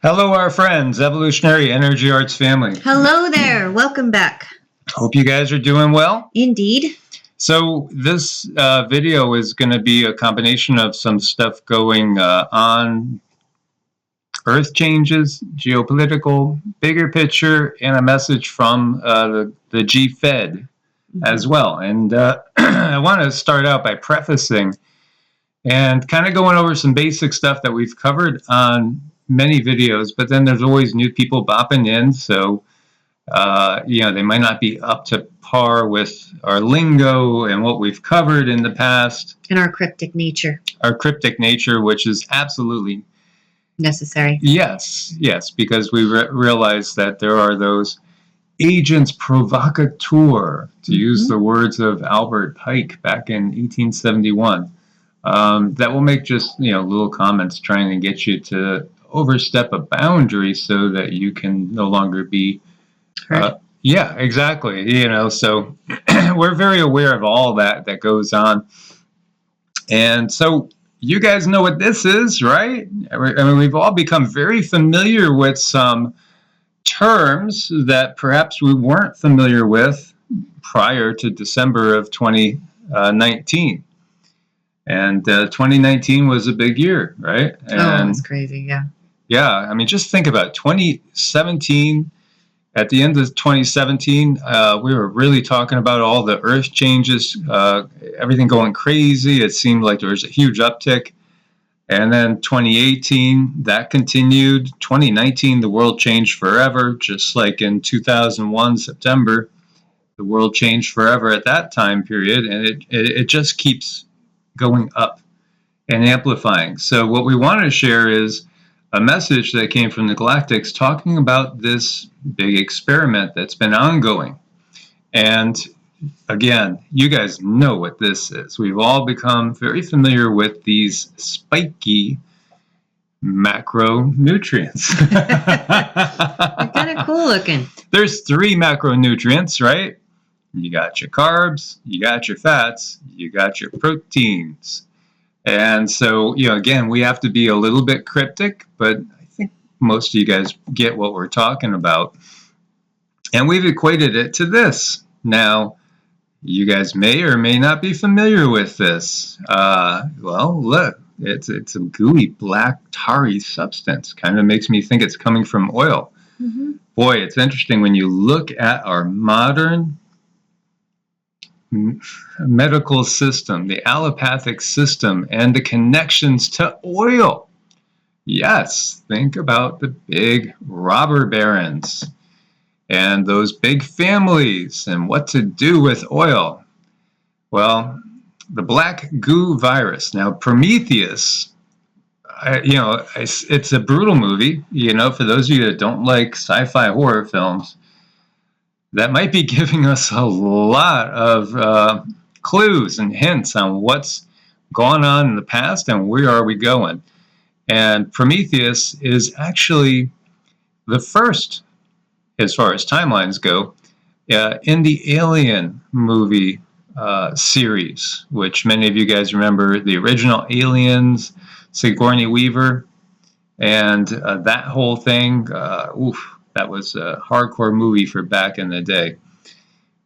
Hello, our friends, Evolutionary Energy Arts family. Hello there. Welcome back. Hope you guys are doing well. Indeed. So this video is going to be a combination of some stuff going on, Earth changes, geopolitical, bigger picture, and a message from the G Fed as well. And I want to start out by prefacing and kind of going over some basic stuff that we've covered on many videos, but then there's always new people bopping in, so they might not be up to par with our lingo and what we've covered in the past. And our cryptic nature. Our cryptic nature, which is absolutely necessary. Yes, because we realize that there are those agents provocateur, to use the words of Albert Pike back in 1871, that will make just little comments trying to get you to overstep a boundary so that you can no longer be yeah, exactly. So we're very aware of all that goes on. And so you guys know what this is, right? I mean, we've all become very familiar with some terms that perhaps we weren't familiar with prior to December of 2019. And 2019 was a big year, right? And, it's crazy, yeah. Yeah, I mean, just think about it. 2017, at the end of 2017, we were really talking about all the Earth changes, everything going crazy. It seemed like there was a huge uptick. And then 2018, that continued. 2019, the world changed forever, just like in 2001, September. The world changed forever at that time period, and it just keeps going up and amplifying. So what we want to share is a message that came from the Galactics talking about this big experiment that's been ongoing. And again, you guys know what this is. We've all become very familiar with these spiky macronutrients. They're kind of cool looking. There's 3 macronutrients, right? You got your carbs, you got your fats, you got your proteins. And so, again, we have to be a little bit cryptic, but I think most of you guys get what we're talking about. And we've equated it to this. Now, you guys may or may not be familiar with this. Well, look, it's a gooey black tarry substance. Kind of makes me think it's coming from oil. Boy, it's interesting when you look at our modern medical system, the allopathic system, and the connections to oil. Yes, think about the big robber barons and those big families and what to do with oil. Well, the black goo virus. Now, Prometheus, it's a brutal movie, for those of you that don't like sci-fi horror films. That might be giving us a lot of clues and hints on what's gone on in the past and where are we going. And Prometheus is actually the first, as far as timelines go, in the Alien movie series, which many of you guys remember, the original Aliens, Sigourney Weaver, and that whole thing. That was a hardcore movie for back in the day.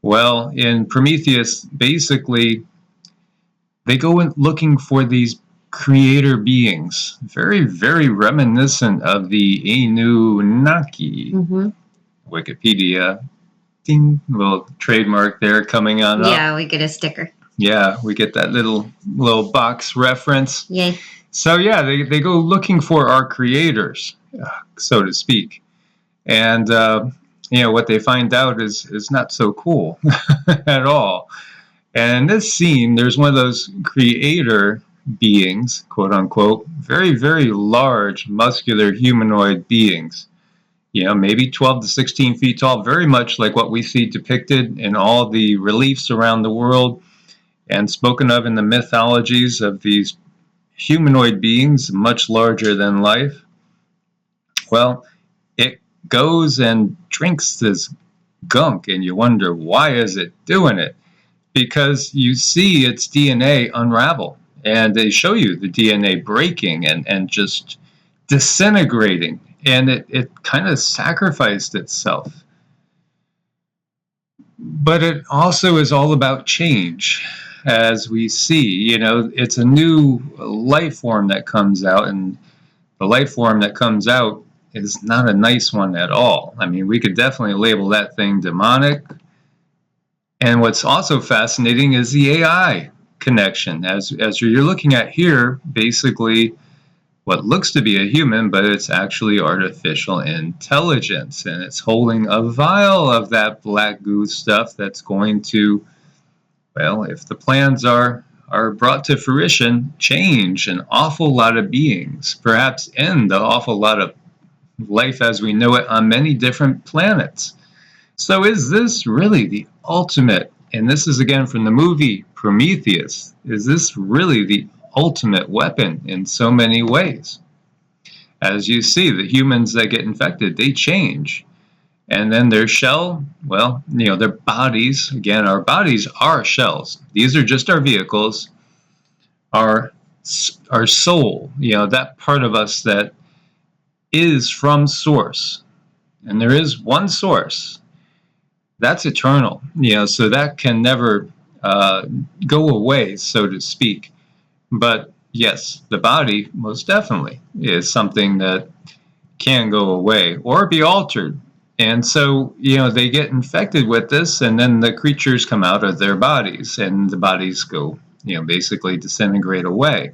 Well, in Prometheus, basically, they go in looking for these creator beings, very reminiscent of the Anunnaki. Wikipedia, ding, little trademark there coming on up. Yeah, we get a sticker. Yeah, we get that little box reference. Yay. So yeah, they go looking for our creators, so to speak. And, what they find out is not so cool at all. And in this scene, there's one of those creator beings, quote unquote, very large, muscular humanoid beings. Maybe 12 to 16 feet tall, very much like what we see depicted in all the reliefs around the world and spoken of in the mythologies of these humanoid beings, much larger than life. Well, it goes and drinks this gunk, and you wonder, why is it doing it? Because you see its DNA unravel, and they show you the DNA breaking and just disintegrating. and it kind of sacrificed itself. But it also is all about change, as we see. You know, it's a new life form that comes out, and the life form that comes out is not a nice one at all. I mean, we could definitely label that thing demonic. And what's also fascinating is the AI connection. As you're looking at here, basically what looks to be a human, but it's actually artificial intelligence, and it's holding a vial of that black goo stuff that's going to, well, if the plans are brought to fruition, change an awful lot of beings, perhaps end an awful lot of life as we know it on many different planets. So is this really the ultimate, and this is again from the movie Prometheus, is this really the ultimate weapon in so many ways? As you see, the humans that get infected, they change. And then their shell, well, you know, their bodies, again, our bodies are shells. These are just our vehicles, our soul, you know, that part of us that is from source. And there is one source. That's eternal, you know, so that can never go away, so to speak. But yes, the body most definitely is something that can go away or be altered. And so, you know, they get infected with this, and then the creatures come out of their bodies, and the bodies go, you know, basically disintegrate away.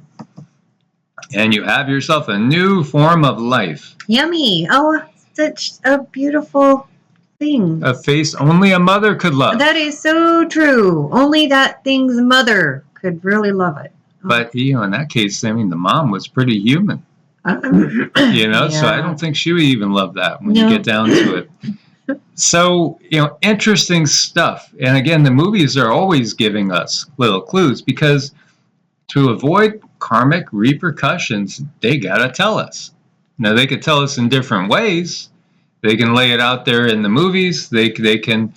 And you have yourself a new form of life. Yummy. Oh, such a beautiful thing. A face only a mother could love. That is so true. Only that thing's mother could really love it. But, you know, in that case, I mean, the mom was pretty human. You know, so I don't think she would even love that when you get down to it. So, you know, interesting stuff. And again, the movies are always giving us little clues, because to avoid karmic repercussions, they got to tell us. Now, they could tell us in different ways. They can lay it out there in the movies. They can,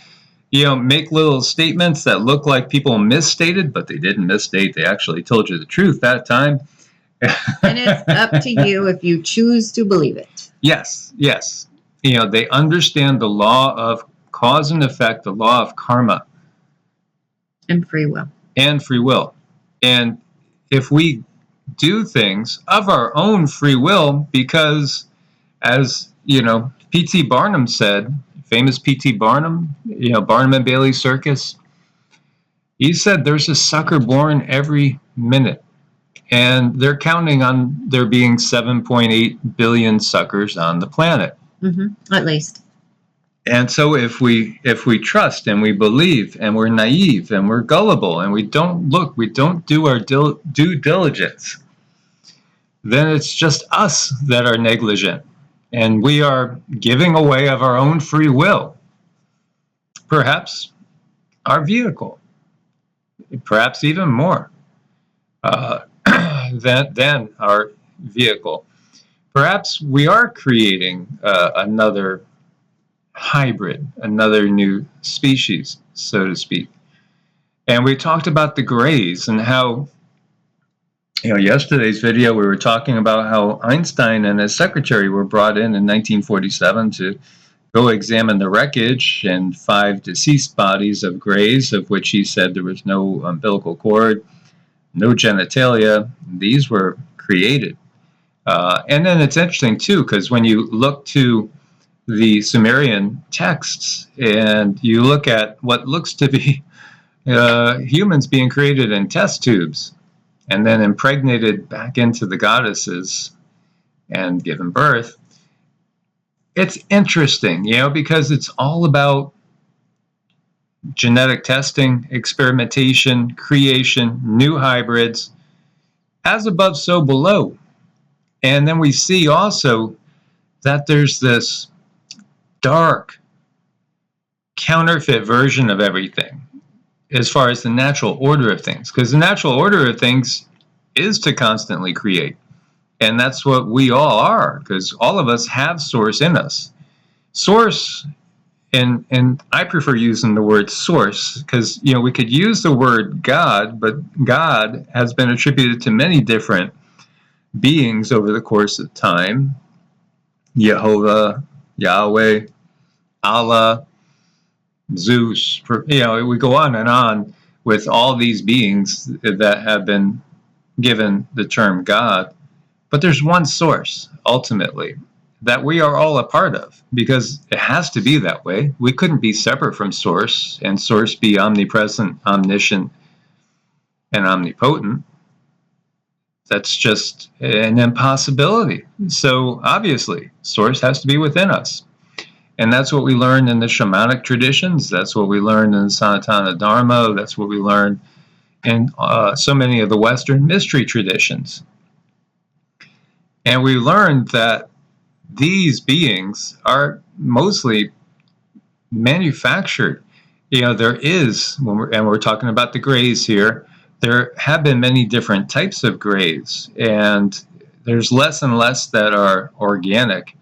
you know, make little statements that look like people misstated, but they didn't misstate. They actually told you the truth that time. And it's up to you if you choose to believe it. Yes, yes. You know, they understand the law of cause and effect, the law of karma. And free will. And free will. And if we do things of our own free will, because as, you know, P.T. Barnum said, famous P.T. Barnum, you know, Barnum and Bailey Circus, he said there's a sucker born every minute. And they're counting on there being 7.8 billion suckers on the planet. At least. And so if we trust and we believe and we're naive and we're gullible and we don't look, we don't do our due diligence, then it's just us that are negligent. And we are giving away of our own free will. Perhaps our vehicle. Perhaps even more. Than our vehicle. Perhaps we are creating another hybrid, another new species, so to speak. And we talked about the grays and how, you know, yesterday's video we were talking about how Einstein and his secretary were brought in 1947 to go examine the wreckage and 5 deceased bodies of grays, of which he said there was no umbilical cord, no genitalia. These were created. And then it's interesting, too, because when you look to the Sumerian texts and you look at what looks to be humans being created in test tubes and then impregnated back into the goddesses and given birth, it's interesting, you know, because it's all about genetic testing, experimentation, creation, new hybrids, as above, so below. And then we see also that there's this dark, counterfeit version of everything as far as the natural order of things. Because the natural order of things is to constantly create. And that's what we all are, because all of us have source in us. Source, and I prefer using the word source, because, you know, we could use the word God, but God has been attributed to many different beings over the course of time. Jehovah, Yahweh, Allah, Zeus. We go on with all these beings that have been given the term God. But there's one source, ultimately, that we are all a part of, because it has to be that way. We couldn't be separate from source, and source be omnipresent, omniscient, and omnipotent. That's just an impossibility. So obviously, source has to be within us. And that's what we learn in the shamanic traditions. That's what we learn in Sanatana Dharma. That's what we learn in so many of the Western mystery traditions. And we learned that these beings are mostly manufactured. There is, and we're talking about the grays here, there have been many different types of grays, and there's less and less that are organic,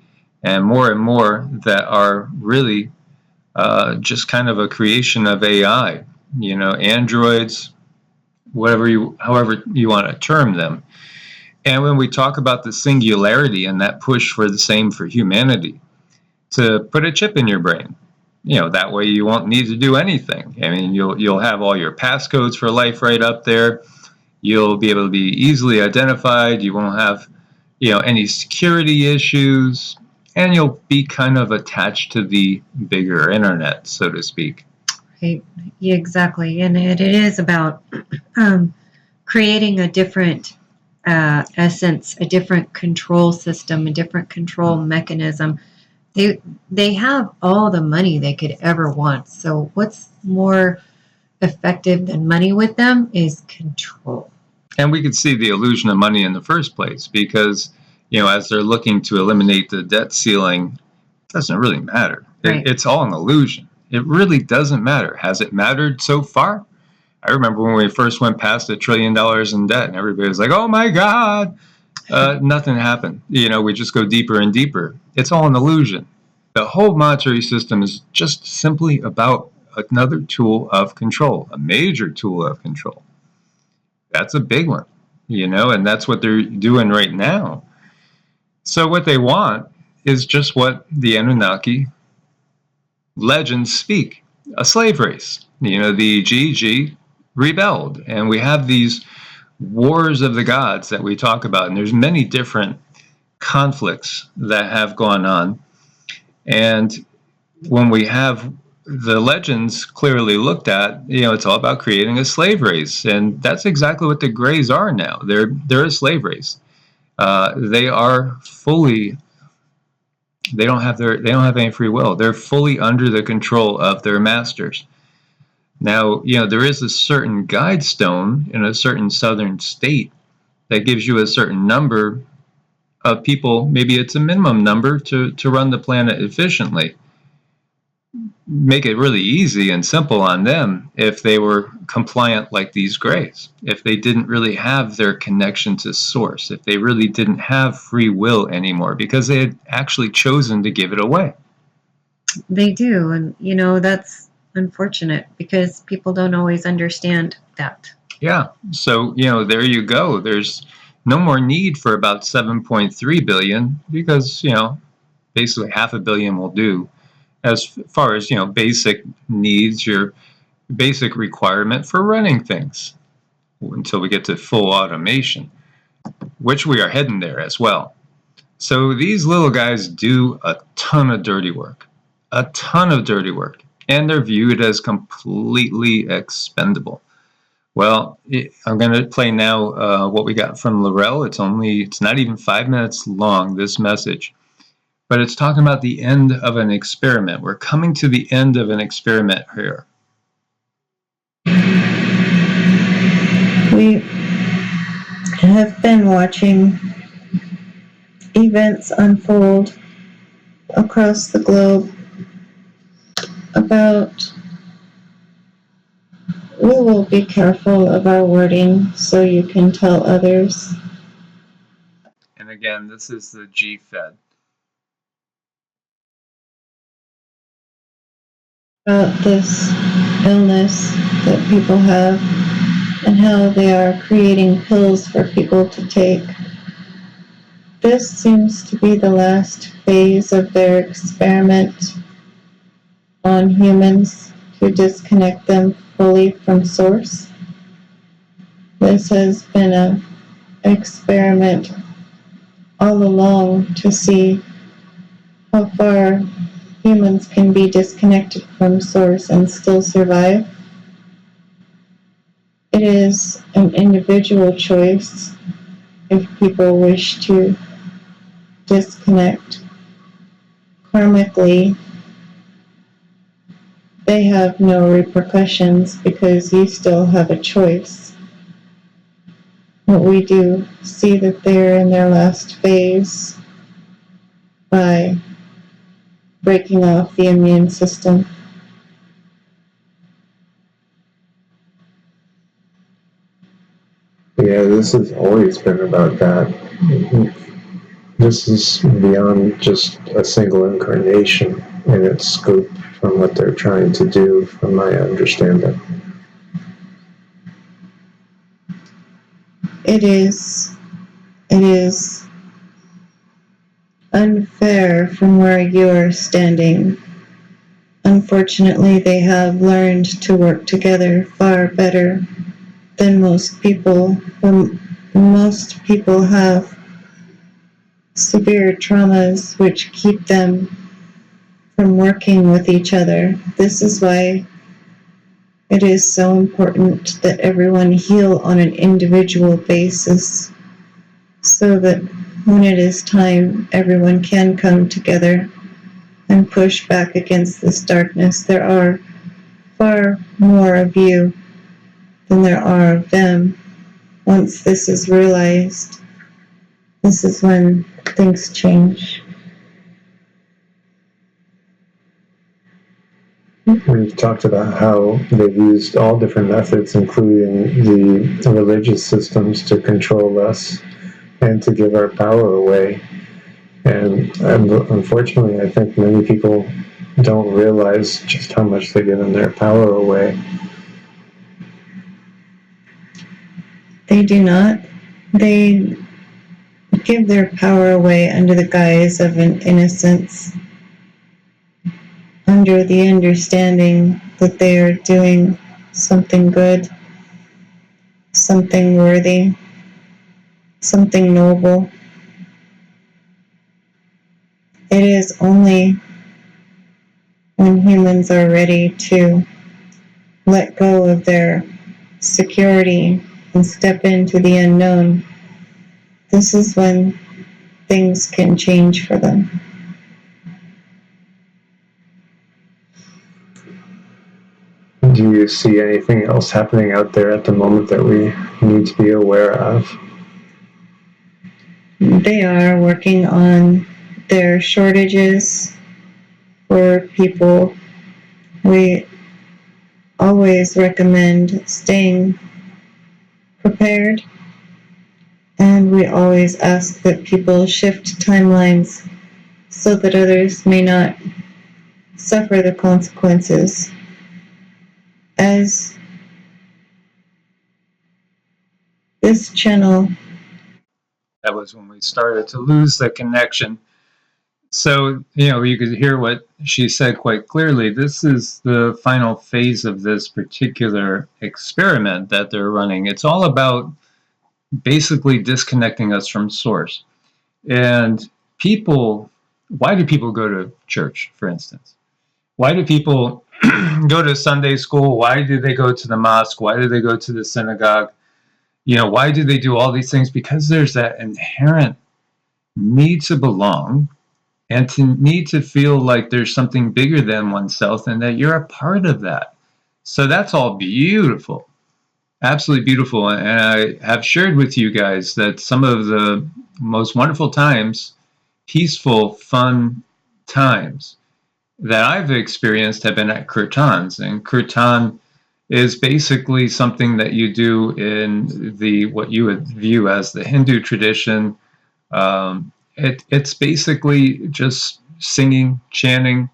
and more that are really just kind of a creation of AI, androids, however you want to term them. And when we talk about the singularity and that push for the same for humanity, to put a chip in your brain, that way you won't need to do anything. I mean, you'll have all your passcodes for life right up there. You'll be able to be easily identified. You won't have, any security issues, and you'll be kind of attached to the bigger internet, so to speak. Right. Yeah, exactly. And it is about creating a different essence, a different control system, a different control mechanism. They have all the money they could ever want. So what's more effective than money with them is control. And we could see the illusion of money in the first place, because, as they're looking to eliminate the debt ceiling, it doesn't really matter. Right. It's all an illusion. It really doesn't matter. Has it mattered so far? I remember when we first went past $1 trillion in debt, and everybody was like, oh my God, nothing happened. We just go deeper and deeper. It's all an illusion. The whole monetary system is just simply about another tool of control, a major tool of control. That's a big one, and that's what they're doing right now. So what they want is just what the Anunnaki legends speak, a slave race. The GG rebelled, and we have these wars of the gods that we talk about, and there's many different conflicts that have gone on. And when we have the legends clearly looked at, it's all about creating a slave race, and that's exactly what the Greys are now. They're a slave race. They are fully. They don't have any free will. They're fully under the control of their masters. Now, there is a certain guide stone in a certain southern state that gives you a certain number of people. Maybe it's a minimum number to run the planet efficiently. Make it really easy and simple on them if they were compliant like these Greys, if they didn't really have their connection to source, if they really didn't have free will anymore, because they had actually chosen to give it away. They do, and that's unfortunate, because people don't always understand that. Yeah, so there you go. There's no more need for about 7.3 billion, because basically $500 million will do. As far as basic needs, your basic requirement for running things, until we get to full automation, which we are heading there as well. So these little guys do a ton of dirty work, and they're viewed as completely expendable. Well, I'm going to play now what we got from Laurel. It's not even 5 minutes long, this message. But it's talking about the end of an experiment. We're coming to the end of an experiment here. We have been watching events unfold across the globe about we will be careful of our wording so you can tell others. And again, this is the G Fed. About this illness that people have and how they are creating pills for people to take. This seems to be the last phase of their experiment on humans to disconnect them fully from source. This has been an experiment all along to see how far humans can be disconnected from source and still survive. It is an individual choice if people wish to disconnect. Karmically, they have no repercussions because you still have a choice. What we do see that they're in their last phase by breaking off the immune system. Yeah, this has always been about that. This is beyond just a single incarnation in its scope from what they're trying to do, from my understanding. It is unfair from where you are standing. Unfortunately, they have learned to work together far better than most people. Most people have severe traumas which keep them from working with each other. This is why it is so important that everyone heal on an individual basis, so that when it is time, everyone can come together and push back against this darkness. There are far more of you than there are of them. Once this is realized, this is when things change. We've talked about how they've used all different methods, including the religious systems, to control us and to give our power away. And unfortunately, I think many people don't realize just how much they're giving their power away. They do not. They give their power away under the guise of an innocence, under the understanding that they are doing something good, something worthy, something noble. It is only when humans are ready to let go of their security and step into the unknown, this is when things can change for them. Do you see anything else happening out there at the moment that we need to be aware of? They are working on their shortages for people. We always recommend staying prepared, and we always ask that people shift timelines so that others may not suffer the consequences. As this channel, That was when we started to lose the connection. So, you could hear what she said quite clearly. This is the final phase of this particular experiment that they're running. It's all about basically disconnecting us from source. And people, why do people go to church, for instance? Why do people go to Sunday school? Why do they go to the mosque? Why do they go to the synagogue? Why do they do all these things? Because there's that inherent need to belong and to need to feel like there's something bigger than oneself and that you're a part of that. So that's all beautiful, absolutely beautiful. And I have shared with you guys that some of the most wonderful times, peaceful, fun times that I've experienced have been at kirtans. And kirtan is basically something that you do in the what you would view as the Hindu tradition. It's basically just singing, chanting.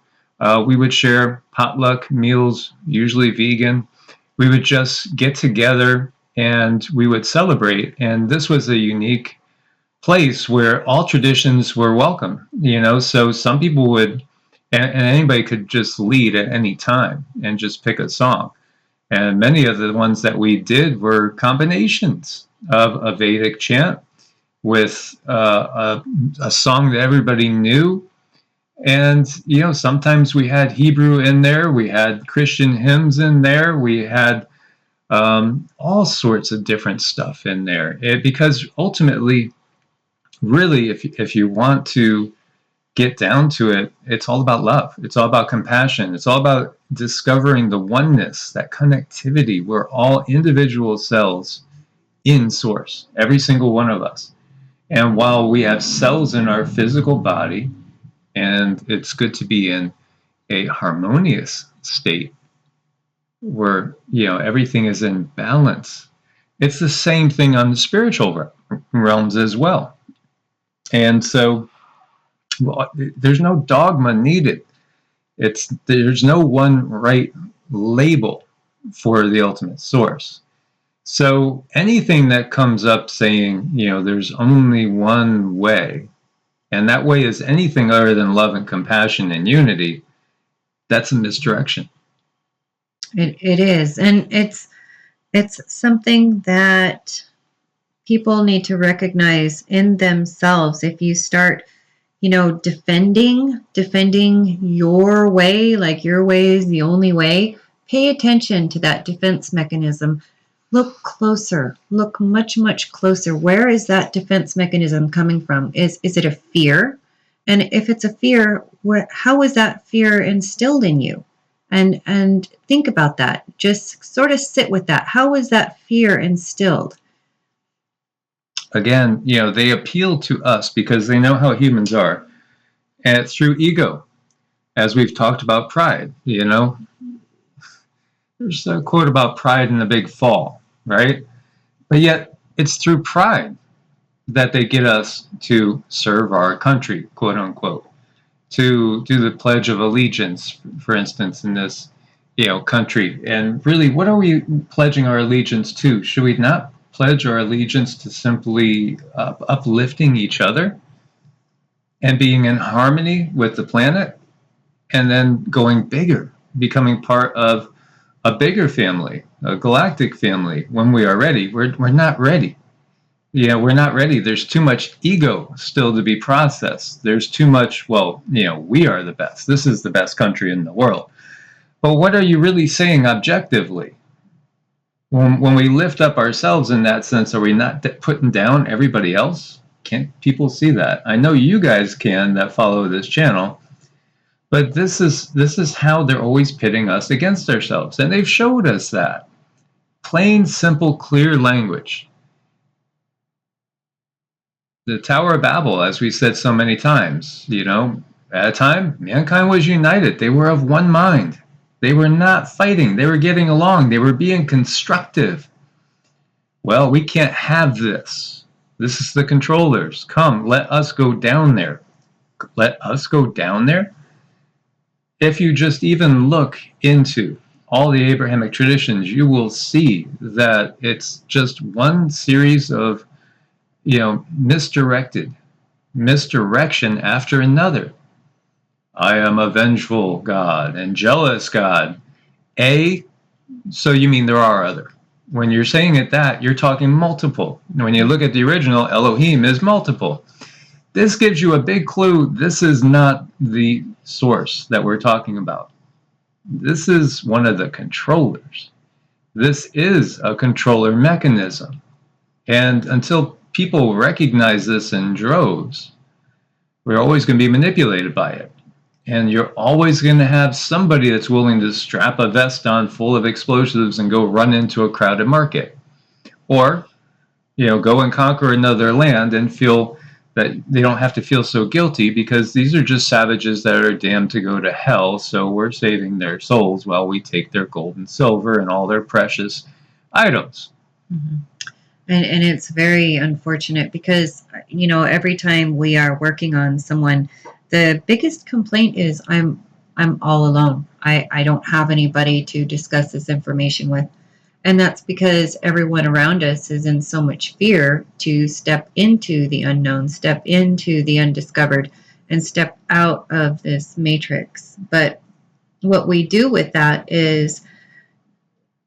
We would share potluck meals, usually vegan. We would just get together and we would celebrate. And this was a unique place where all traditions were welcome, so some people would, and anybody could just lead at any time and just pick a song. And many of the ones that we did were combinations of a Vedic chant with a song that everybody knew. And, sometimes we had Hebrew in there, we had Christian hymns in there, we had all sorts of different stuff in there. Because ultimately, really, if you want to get down to it, it's all about love. It's all about compassion. It's all about discovering the oneness, that connectivity. We're all individual cells in source, every single one of us. And while we have cells in our physical body, and it's good to be in a harmonious state where, everything is in balance, it's the same thing on the spiritual realms as well. And so, there's no dogma needed. There's no one right label for the ultimate source. So anything that comes up saying, there's only one way, and that way is anything other than love and compassion and unity, that's a misdirection. It is, and it's something that people need to recognize in themselves. If you start, defending your way, like your way is the only way, pay attention to that defense mechanism. Look closer. Look much, much closer. Where is that defense mechanism coming from? Is it a fear? And if it's a fear, how is that fear instilled in you? And think about that. Just sort of sit with that. How is that fear instilled? Again, they appeal to us because they know how humans are. And it's through ego, as we've talked about pride, There's a quote about pride and the big fall, right? But yet, it's through pride that they get us to serve our country, quote unquote, to do the Pledge of Allegiance, for instance, in this, country. And really, what are we pledging our allegiance to? Should we not pledge our allegiance to simply uplifting each other and being in harmony with the planet, and then going bigger, becoming part of a bigger family, a galactic family, when we are ready? We're not ready. We're not ready. There's too much ego still to be processed. There's too much, we are the best. This is the best country in the world. But what are you really saying objectively? When we lift up ourselves in that sense, are we not putting down everybody else? Can't people see that? I know you guys can that follow this channel. But this is how they're always pitting us against ourselves. And they've showed us that. Plain, simple, clear language. The Tower of Babel, as we said so many times, at a time, mankind was united. They were of one mind. They were not fighting. They were getting along. They were being constructive. Well, we can't have this. This is the controllers. Come, let us go down there. Let us go down there? If you just even look into all the Abrahamic traditions, you will see that it's just one series of, misdirection after another. I am a vengeful God and jealous God. So you mean there are other. When you're saying it that, you're talking multiple. When you look at the original, Elohim is multiple. This gives you a big clue. This is not the source that we're talking about. This is one of the controllers. This is a controller mechanism. And until people recognize this in droves, we're always going to be manipulated by it. And you're always going to have somebody that's willing to strap a vest on full of explosives and go run into a crowded market. Or, go and conquer another land and feel that they don't have to feel so guilty because these are just savages that are damned to go to hell, so we're saving their souls while we take their gold and silver and all their precious items. Mm-hmm. And it's very unfortunate because, every time we are working on someone, the biggest complaint is I'm all alone. I don't have anybody to discuss this information with. And that's because everyone around us is in so much fear to step into the unknown, step into the undiscovered, and step out of this matrix. But what we do with that is,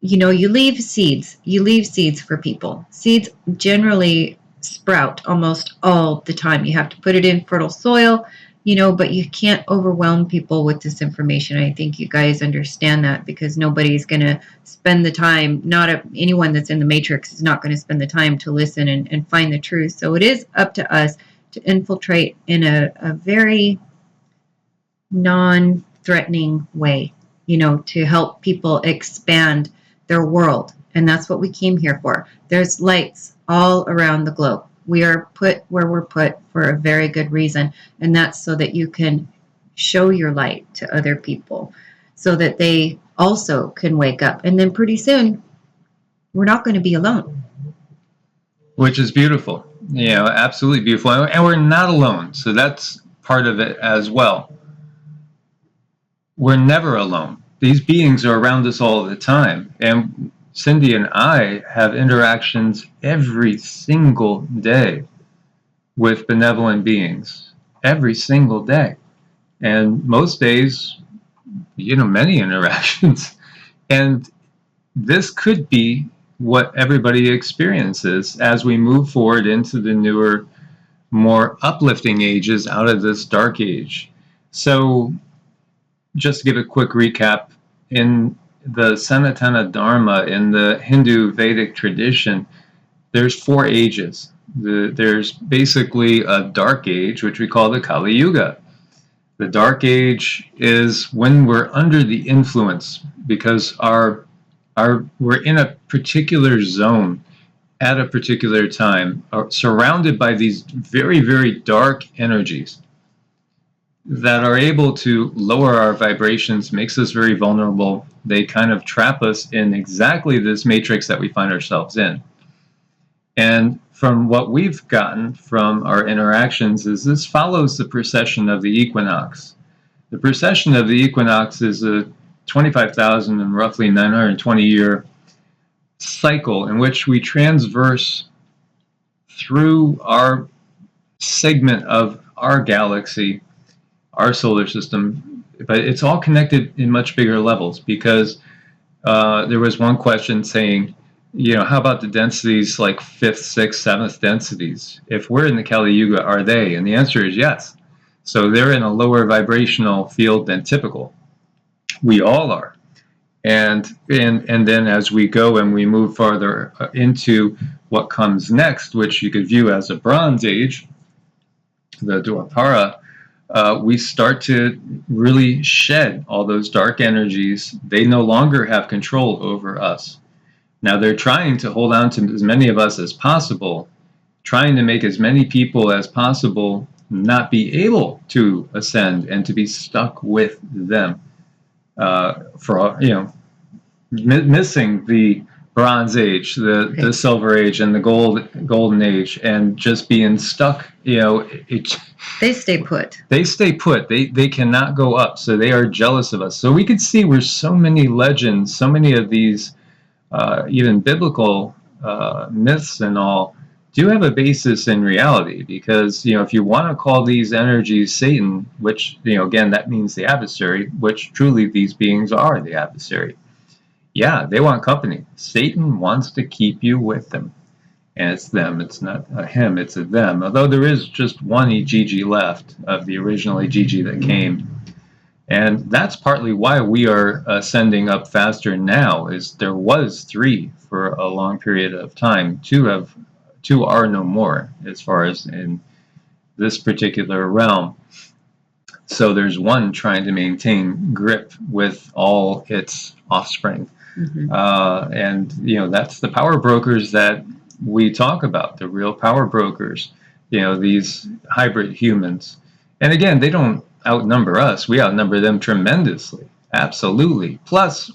you leave seeds. You leave seeds for people. Seeds generally sprout almost all the time. You have to put it in fertile soil, but you can't overwhelm people with this information. I think you guys understand that, because nobody's going to spend the time, anyone that's in the matrix is not going to spend the time to listen and find the truth. So it is up to us to infiltrate in a very non-threatening way, to help people expand their world. And that's what we came here for. There's lights all around the globe. We are put where we're put for a very good reason. And that's so that you can show your light to other people, so that they also can wake up. And then pretty soon, we're not going to be alone. Which is beautiful. Absolutely beautiful. And we're not alone. So that's part of it as well. We're never alone. These beings are around us all the time. And Cindy and I have interactions every single day with benevolent beings. Every single day. And most days, many interactions. And this could be what everybody experiences as we move forward into the newer, more uplifting ages out of this dark age. So, just to give a quick recap, in the Sanatana Dharma, in the Hindu Vedic tradition, there's 4 ages. There's basically a dark age, which we call the Kali Yuga. The dark age is when we're under the influence, because we're in a particular zone at a particular time, surrounded by these very, very dark energies that are able to lower our vibrations, makes us very vulnerable. They kind of trap us in exactly this matrix that we find ourselves in. And from what we've gotten from our interactions is this follows the precession of the equinox. The precession of the equinox is a 25,000 and roughly 920 year cycle in which we transverse through our segment of our galaxy, our solar system, but it's all connected in much bigger levels, because there was one question saying, how about the densities like 5th, 6th, 7th densities? If we're in the Kali Yuga, are they? And the answer is yes. So they're in a lower vibrational field than typical. We all are. And then as we go and we move farther into what comes next, which you could view as a Bronze Age, the Dwapara, we start to really shed all those dark energies. They no longer have control over us. Now they're trying to hold on to as many of us as possible, trying to make as many people as possible not be able to ascend and to be stuck with them, missing the Bronze Age, the Silver Age, and the Golden Age, and just being stuck. They stay put. They stay put. They cannot go up. So they are jealous of us. So we could see where so many legends, so many of these even biblical myths and all do have a basis in reality, because if you want to call these energies Satan, which again, that means the adversary, which truly these beings are the adversary. Yeah, they want company. Satan wants to keep you with them, and it's them. It's not a him, it's a them. Although there is just one Igigi left of the original Igigi that came. And that's partly why we are ascending up faster now, is there was 3 for a long period of time. 2 are no more as far as in this particular realm. So there's 1 trying to maintain grip with all its offspring. Mm-hmm. And that's the power brokers that we talk about, the real power brokers, these hybrid humans. And again, they don't outnumber us. We outnumber them tremendously. Absolutely. Plus,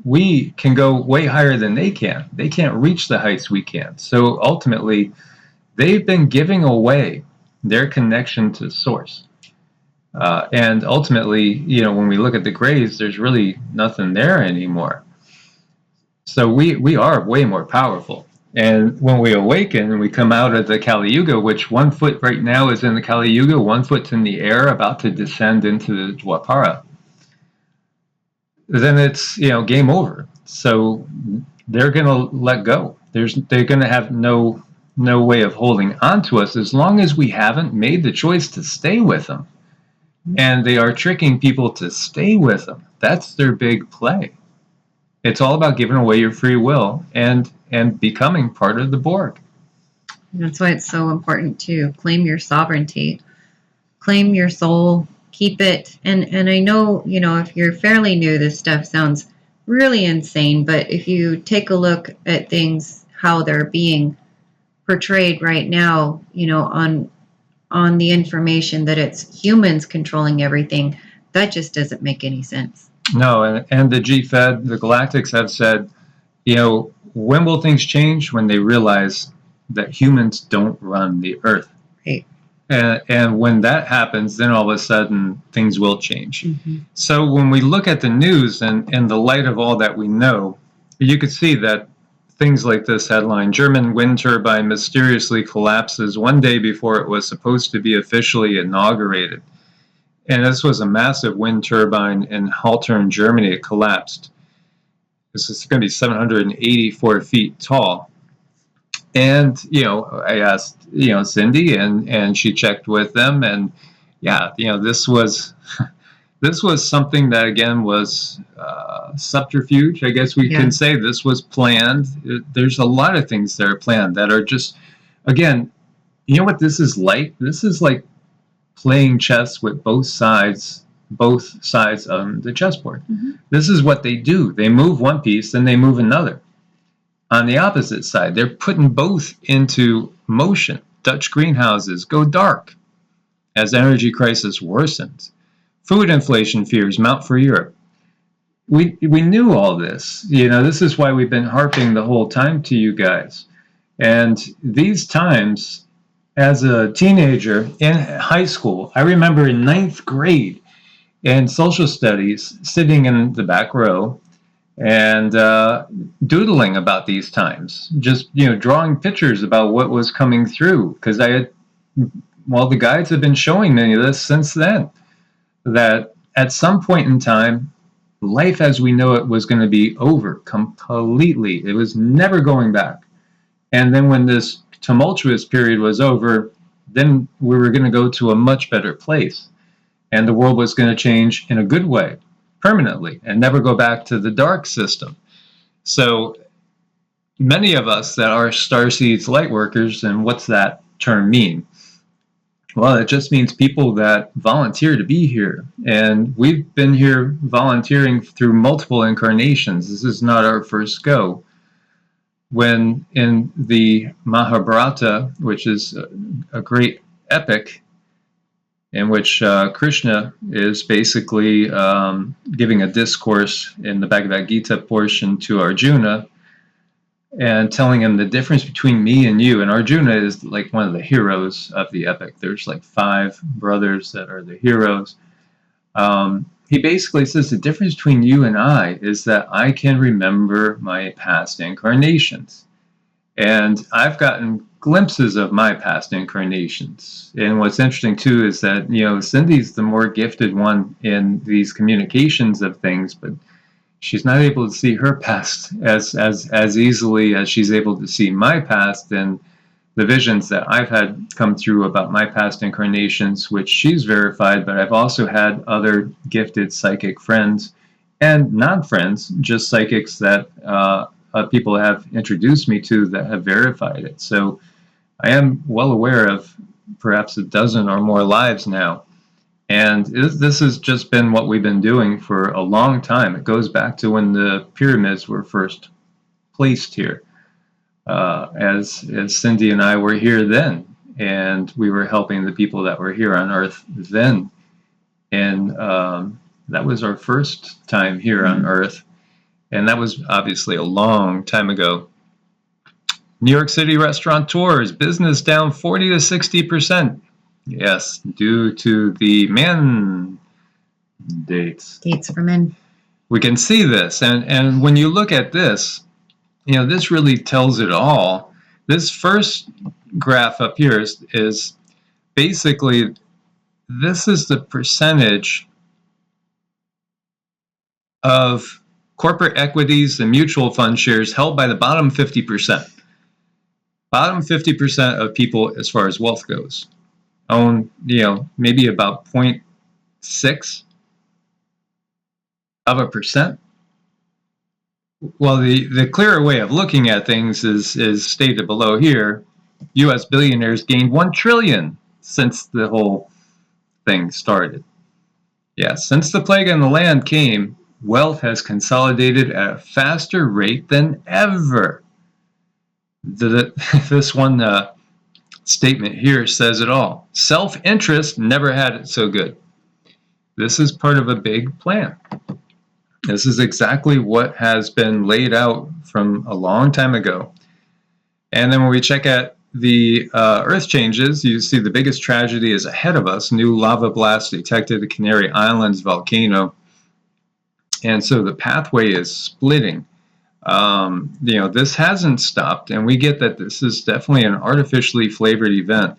we can go way higher than they can. They can't reach the heights we can. So ultimately, they've been giving away their connection to source. And ultimately, when we look at the graves, there's really nothing there anymore. So we are way more powerful. And when we awaken and we come out of the Kali Yuga, which 1 foot right now is in the Kali Yuga, 1 foot's in the air, about to descend into the Dwapara, then it's, game over. So they're going to let go. They're going to have no way of holding on to us as long as we haven't made the choice to stay with them. And they are tricking people to stay with them. That's their big play. It's all about giving away your free will and becoming part of the Borg. That's why it's so important to claim your sovereignty, claim your soul, keep it. And I know, if you're fairly new, this stuff sounds really insane, but if you take a look at things, how they're being portrayed right now, on the information that it's humans controlling everything, that just doesn't make any sense. No, and the G-Fed, the Galactics have said, when will things change? When they realize that humans don't run the Earth. Right. And when that happens, then all of a sudden things will change. Mm-hmm. So when we look at the news and in the light of all that we know, you could see that things like this headline, German wind turbine mysteriously collapses 1 day before it was supposed to be officially inaugurated. And this was a massive wind turbine in Haltern, Germany. It collapsed. This is going to be 784 feet tall. And, I asked, Cindy, and she checked with them. And, yeah, this was something that, again, was subterfuge. I guess we can say this was planned. There's a lot of things that are planned that are just, again, you know what this is like? This is like playing chess with both sides of the chessboard. Mm-hmm. This is what they do. They move one piece, then they move another. On the opposite side, they're putting both into motion. Dutch greenhouses go dark as energy crisis worsens. Food inflation fears mount for Europe. We knew all this. This is why we've been harping the whole time to you guys. And these times, as a teenager in high school, I remember in 9th grade in social studies, sitting in the back row and doodling about these times, just drawing pictures about what was coming through, because the guides have been showing me this since then, that at some point in time, life as we know it was going to be over completely. It was never going back. And then when this tumultuous period was over, then we were going to go to a much better place. And the world was going to change in a good way, permanently, and never go back to the dark system. So many of us that are starseeds light workers, and what's that term mean? Well, it just means people that volunteer to be here. And we've been here volunteering through multiple incarnations. This is not our first go. When in the Mahabharata, which is a great epic, in which Krishna is basically giving a discourse in the Bhagavad Gita portion to Arjuna and telling him the difference between me and you. And Arjuna is like one of the heroes of the epic. There's like 5 brothers that are the heroes. He basically says the difference between you and I is that I can remember my past incarnations. And I've gotten glimpses of my past incarnations. And what's interesting too is that, Cindy's the more gifted one in these communications of things, but she's not able to see her past as easily as she's able to see my past and the visions that I've had come through about my past incarnations, which she's verified, but I've also had other gifted psychic friends and non-friends, just psychics that people have introduced me to that have verified it. So I am well aware of perhaps a dozen or more lives now. And this has just been what we've been doing for a long time. It goes back to when the pyramids were first placed here. As Cindy and I were here then, and we were helping the people that were here on Earth then. And that was our first time here on Earth. And that was obviously a long time ago. New York City restaurateurs, business down 40 to 60%. Yes, due to the mandates. Dates for men. We can see this. And when you look at this, this really tells it all. This first graph up here is basically, this is the percentage of corporate equities and mutual fund shares held by the bottom 50%. Bottom 50% of people, as far as wealth goes, own, maybe about 0.6 of a percent. Well, the clearer way of looking at things is stated below here. U.S. billionaires gained $1 trillion since the whole thing started. Yeah, since the plague on the land came, wealth has consolidated at a faster rate than ever. This one statement here says it all. Self-interest never had it so good. This is part of a big plan. This is exactly what has been laid out from a long time ago. And then when we check at the Earth changes, you see the biggest tragedy is ahead of us. New lava blast detected at Canary Islands volcano. And so the pathway is splitting. This hasn't stopped, and we get that this is definitely an artificially flavored event.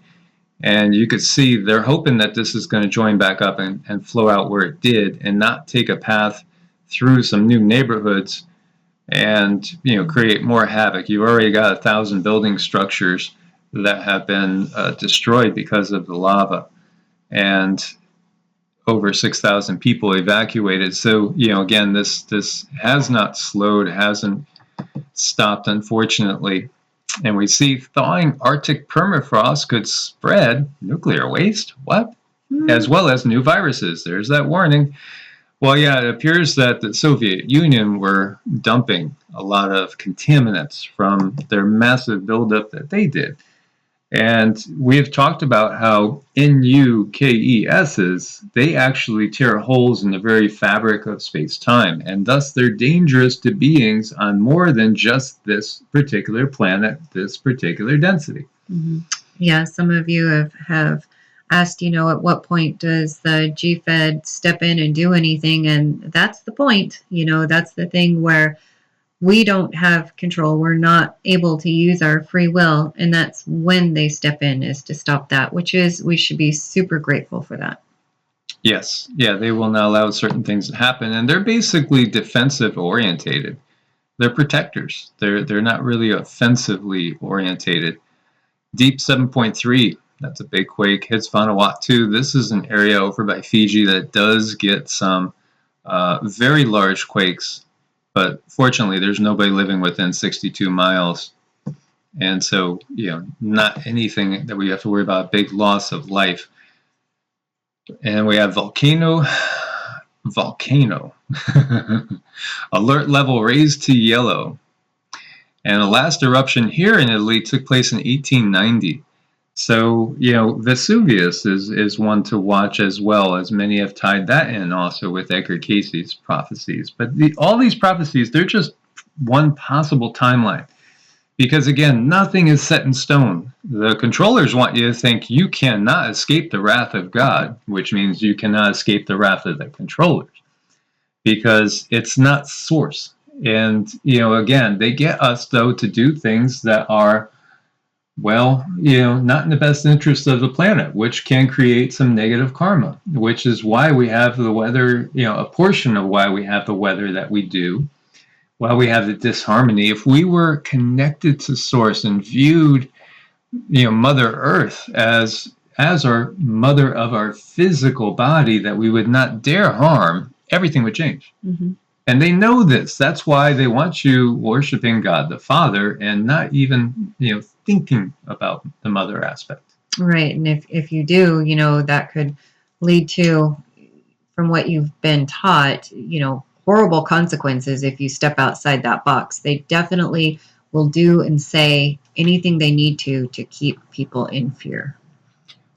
And you could see they're hoping that this is going to join back up and flow out where it did and not take a path through some new neighborhoods and create more havoc. You've already got 1,000 building structures that have been destroyed because of the lava, and over 6,000 people evacuated. So again, this has not slowed, hasn't stopped, unfortunately. And we see thawing Arctic permafrost could spread nuclear waste, as well as new viruses. There's that warning. Well, yeah, it appears that the Soviet Union were dumping a lot of contaminants from their massive buildup that they did. And we've talked about how NUKESs, they actually tear holes in the very fabric of space-time, and thus they're dangerous to beings on more than just this particular planet, this particular density. Mm-hmm. Yeah, some of you have asked, at what point does the G-Fed step in and do anything? And that's the point. That's the thing where we don't have control. We're not able to use our free will. And that's when they step in, is to stop that, we should be super grateful for that. Yes. Yeah, they will not allow certain things to happen. And they're basically defensive orientated. They're protectors. They're not really offensively orientated. Deep 7.3, that's a big quake, hits Vanuatu. This is an area over by Fiji that does get some very large quakes. But fortunately, there's nobody living within 62 miles. And so, not anything that we have to worry about, big loss of life. And we have Volcano. Alert level raised to yellow. And the last eruption here in Italy took place in 1890. So, Vesuvius is one to watch as well, as many have tied that in also with Edgar Cayce's prophecies. But all these prophecies, they're just one possible timeline. Because again, nothing is set in stone. The controllers want you to think you cannot escape the wrath of God, which means you cannot escape the wrath of the controllers, because it's not source. And, again, they get us, though, to do things that are, not in the best interest of the planet, which can create some negative karma, which is why we have the weather, a portion of why we have the weather that we do, why we have the disharmony. If we were connected to source and viewed, Mother Earth as our mother of our physical body that we would not dare harm, everything would change. Mm-hmm. And they know this. That's why they want you worshiping God the Father and not even, thinking about the mother aspect. Right. And if you do, that could lead to, from what you've been taught, horrible consequences if you step outside that box. They definitely will do and say anything they need to keep people in fear.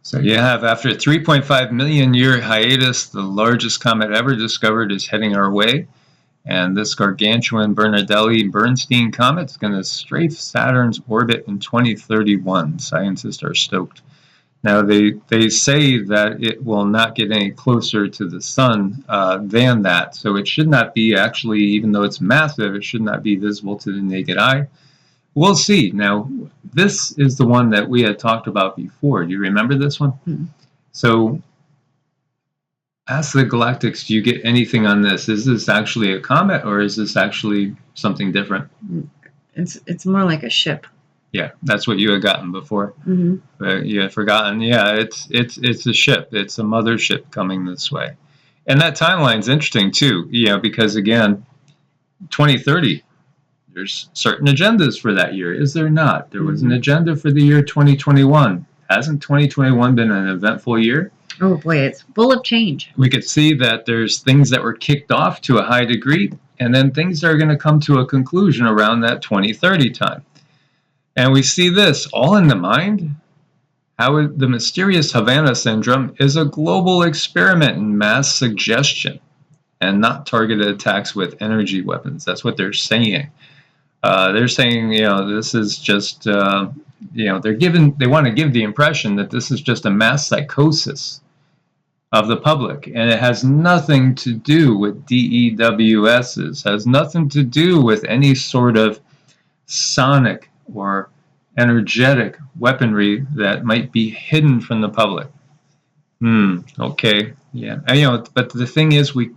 So you have, after a 3.5 million year hiatus, the largest comet ever discovered is heading our way. And this gargantuan Bernardelli-Bernstein comet is going to strafe Saturn's orbit in 2031. Scientists are stoked. Now, they say that it will not get any closer to the sun than that. So it should not be actually, even though it's massive, it should not be visible to the naked eye. We'll see. Now, this is the one that we had talked about before. Do you remember this one? Hmm. So ask the Galactics, do you get anything on this? Is this actually a comet, or is this actually something different? It's more like a ship. Yeah, that's what you had gotten before. Mm-hmm. But you had forgotten. Yeah, it's a ship. It's a mothership coming this way. And that timeline's interesting too, because again, 2030, there's certain agendas for that year. Is there not? There was an agenda for the year 2021. Hasn't 2021 been an eventful year? Oh boy, it's full of change. We could see that there's things that were kicked off to a high degree, and then things are going to come to a conclusion around that 2030 time. And we see this all in the mind. How the mysterious Havana syndrome is a global experiment in mass suggestion and not targeted attacks with energy weapons. That's what they're saying. They're saying, this is just, they want to give the impression that this is just a mass psychosis of the public, and it has nothing to do with DEWSs, has nothing to do with any sort of sonic or energetic weaponry that might be hidden from the public. Okay, yeah. But the thing is, we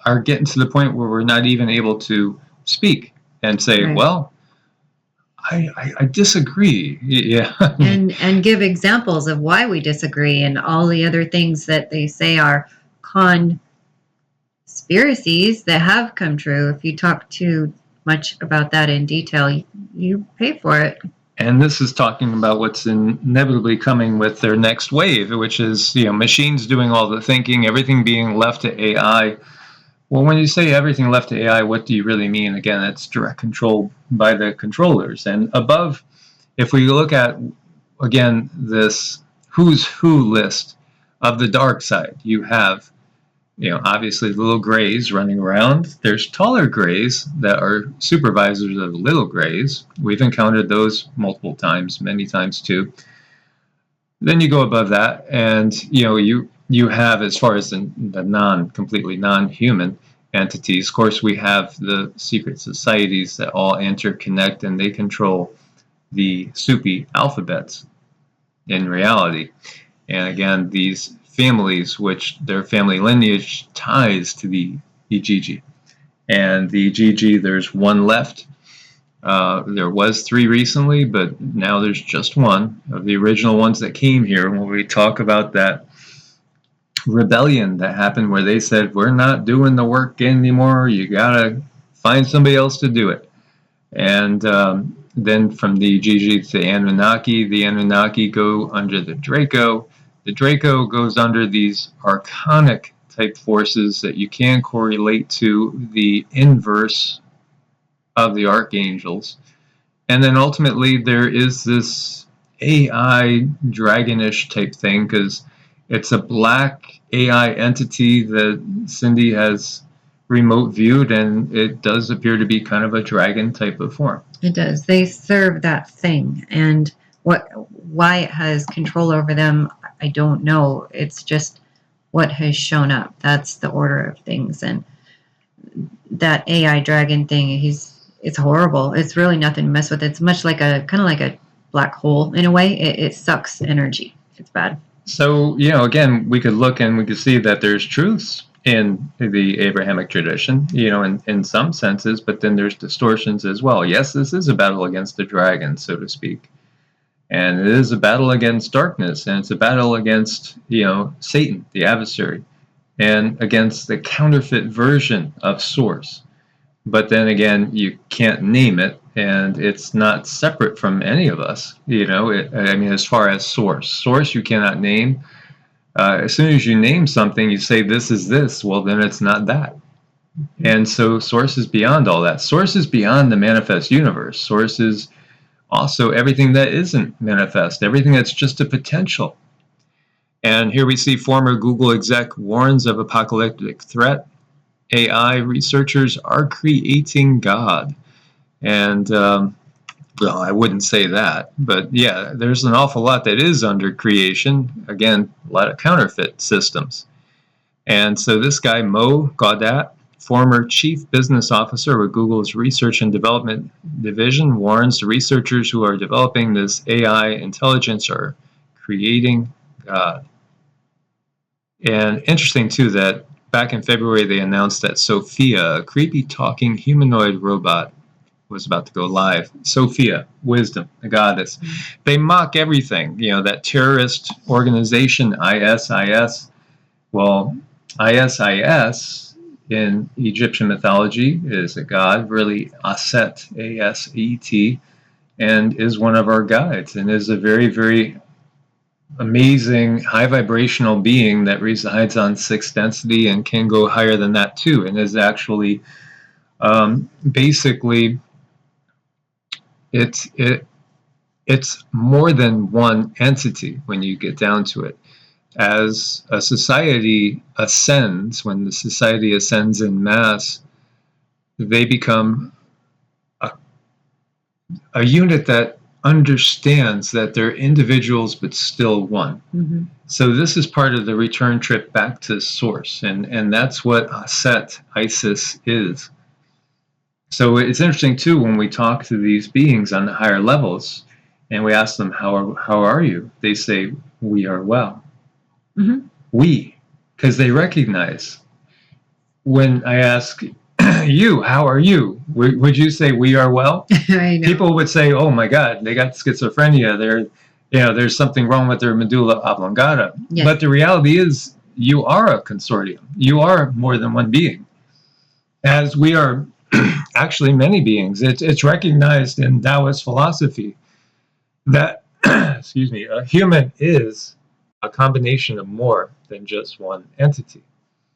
are getting to the point where we're not even able to speak and say, Right. well, I disagree. Yeah. and give examples of why we disagree and all the other things that they say are conspiracies that have come true. If you talk too much about that in detail, you pay for it. And this is talking about what's inevitably coming with their next wave, which is, machines doing all the thinking, everything being left to AI. Well, when you say everything left to AI, what do you really mean? Again, it's direct control by the controllers. And above, if we look at, again, this who's who list of the dark side, you have, obviously the little grays running around. There's taller grays that are supervisors of little grays. We've encountered those multiple times, many times too. Then you go above that, and you have, as far as the completely non-human entities, of course, we have the secret societies that all interconnect, and they control the soupy alphabets in reality. And again, these families, which their family lineage ties to the EGG. And the EGG, there's one left. There was 3 recently, but now there's just one of the original ones that came here. When we talk about that rebellion that happened where they said, we're not doing the work anymore, you gotta find somebody else to do it. And then from the EGG to the Anunnaki go under the Draco. The Draco goes under these archonic type forces that you can correlate to the inverse of the archangels. And then ultimately there is this AI dragonish type thing, because it's a black AI entity that Cindy has remote viewed, and it does appear to be kind of a dragon type of form. It does. They serve that thing, and why it has control over them, I don't know. It's just what has shown up. That's the order of things. And that AI dragon thing, it's horrible. It's really nothing to mess with. It's much like kind of like a black hole in a way. It sucks energy. It's bad. So, again, we could look and we could see that there's truths in the Abrahamic tradition, in some senses, but then there's distortions as well. Yes, this is a battle against the dragon, so to speak. And it is a battle against darkness, and it's a battle against, Satan, the adversary, and against the counterfeit version of Source. But then again, you can't name it, and it's not separate from any of us, as far as Source you cannot name. As soon as you name something, you say this is this, well, then it's not that. And so Source is beyond all that. Source is beyond the manifest universe. Source is also everything that isn't manifest, everything that's just a potential. And here we see former Google exec warns of apocalyptic threat. AI researchers are creating God. And Well, I wouldn't say that, but yeah, there's an awful lot that is under creation. Again, a lot of counterfeit systems. And so this guy, Mo Gaudat, former chief business officer with Google's research and development division, warns the researchers who are developing this AI intelligence are creating God. And interesting too that back in February they announced that Sophia, a creepy talking humanoid robot, was about to go live. Sophia, wisdom, the goddess. They mock everything, that terrorist organization, ISIS. Well, ISIS in Egyptian mythology is a god, really Aset, A-S-E-T, and is one of our guides, and is a very, very amazing high vibrational being that resides on 6th density and can go higher than that too, and is actually basically it's more than one entity when you get down to it. As a society ascends, when the society ascends in mass, they become a unit that understands that they're individuals but still one. Mm-hmm. So this is part of the return trip back to source, and that's what Aset, Isis, is. So it's interesting too when we talk to these beings on the higher levels and we ask them, how are you? They say, we are well. Mm-hmm. We, because they recognize. When I ask you, how are you? Would you say we are well? I know. People would say, oh my God, they got schizophrenia. There's something wrong with their medulla oblongata. Yes. But the reality is you are a consortium. You are more than one being. As we are actually many beings. It's recognized in Taoist philosophy that, excuse me, a human is a combination of more than just one entity.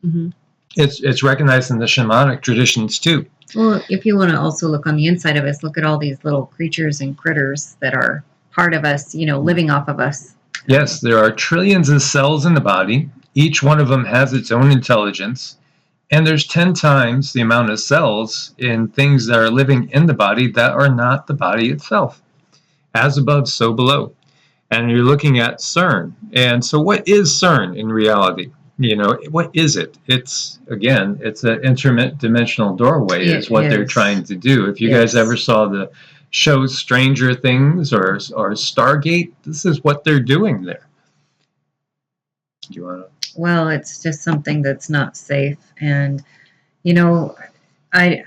Mm-hmm. It's recognized in the shamanic traditions too. Well, if you want to also look on the inside of us, look at all these little creatures and critters that are part of us, living off of us. Yes, there are trillions of cells in the body. Each one of them has its own intelligence. And there's 10 times the amount of cells in things that are living in the body that are not the body itself. As above, so below. And you're looking at CERN. And so what is CERN in reality? What is it? It's an interdimensional doorway is what they're trying to do. If you guys ever saw the show Stranger Things or Stargate, this is what they're doing there. Do you want to? Well, it's just something that's not safe. And, I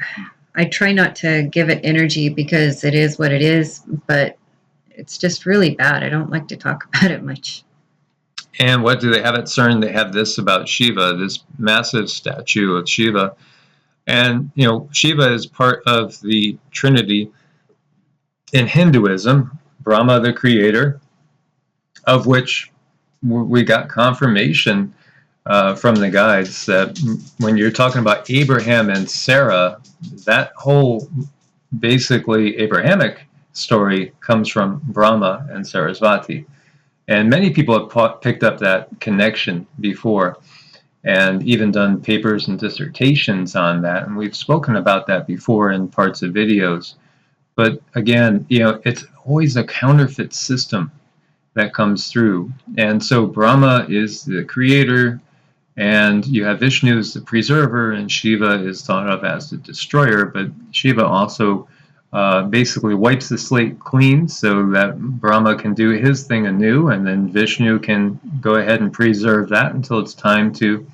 try not to give it energy because it is what it is, but it's just really bad. I don't like to talk about it much. And what do they have at CERN? They have this about Shiva, this massive statue of Shiva. And, Shiva is part of the Trinity in Hinduism, Brahma the creator, of which we got confirmation from the guides that when you're talking about Abraham and Sarah, that whole basically Abrahamic story comes from Brahma and Sarasvati. And many people have picked up that connection before and even done papers and dissertations on that. And we've spoken about that before in parts of videos. But again, it's always a counterfeit system that comes through. And so Brahma is the creator, and you have Vishnu as the preserver, and Shiva is thought of as the destroyer. But Shiva also basically wipes the slate clean so that Brahma can do his thing anew, and then Vishnu can go ahead and preserve that until it's time to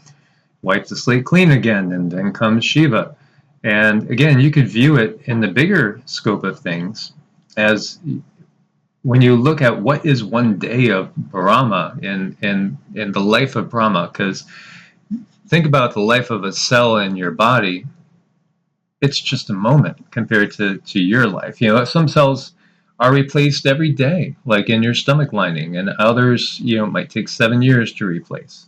wipe the slate clean again, and then comes Shiva. And again, you could view it in the bigger scope of things as when you look at what is one day of Brahma in the life of Brahma, because think about the life of a cell in your body. It's just a moment compared to your life. Some cells are replaced every day, like in your stomach lining, and others, might take 7 years to replace.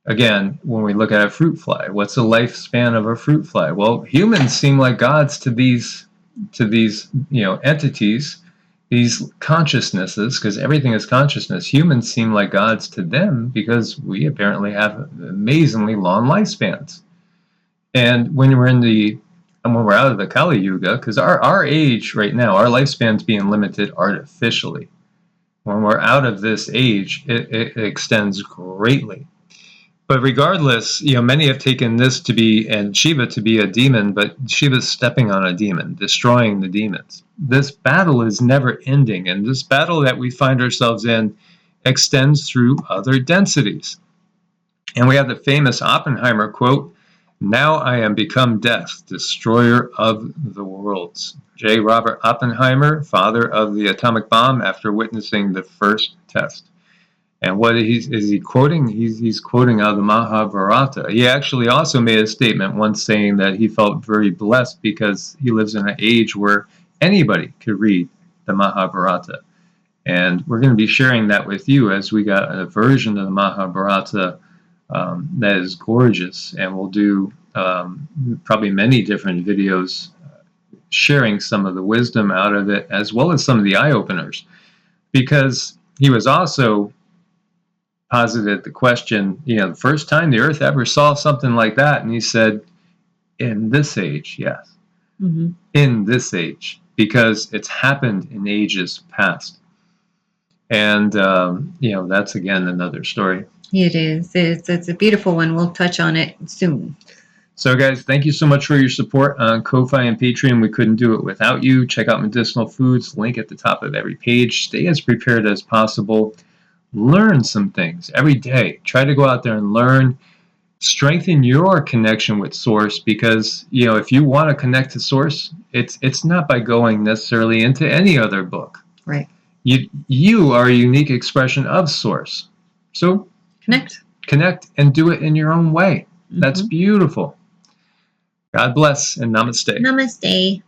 Again, when we look at a fruit fly, what's the lifespan of a fruit fly? Well, humans seem like gods to these entities, these consciousnesses, because everything is consciousness. Humans seem like gods to them because we apparently have amazingly long lifespans. And when we're in the And when we're out of the Kali Yuga, because our age right now, our lifespan's being limited artificially. When we're out of this age, it extends greatly. But regardless, many have taken this to be, and Shiva to be a demon, but Shiva's stepping on a demon, destroying the demons. This battle is never ending, and this battle that we find ourselves in extends through other densities. And we have the famous Oppenheimer quote, "Now I am become death, destroyer of the worlds." J. Robert Oppenheimer, father of the atomic bomb, after witnessing the first test. And what is he quoting? He's quoting out of the Mahabharata. He actually also made a statement once saying that he felt very blessed because he lives in an age where anybody could read the Mahabharata. And we're going to be sharing that with you as we got a version of the Mahabharata that is gorgeous. And we'll do probably many different videos sharing some of the wisdom out of it, as well as some of the eye-openers. Because he was also posited the question, the first time the Earth ever saw something like that, and he said, in this age, yes. Mm-hmm. In this age, because it's happened in ages past. And, that's, again, another story. It is. It's a beautiful one. We'll touch on it soon. So, guys, thank you so much for your support on Ko-Fi and Patreon. We couldn't do it without you. Check out Medicinal Foods, link at the top of every page. Stay as prepared as possible. Learn some things every day. Try to go out there and learn. Strengthen your connection with Source, because, if you want to connect to Source, it's not by going necessarily into any other book. Right. You are a unique expression of Source. So connect and do it in your own way. Mm-hmm. That's beautiful. God bless and namaste. Namaste.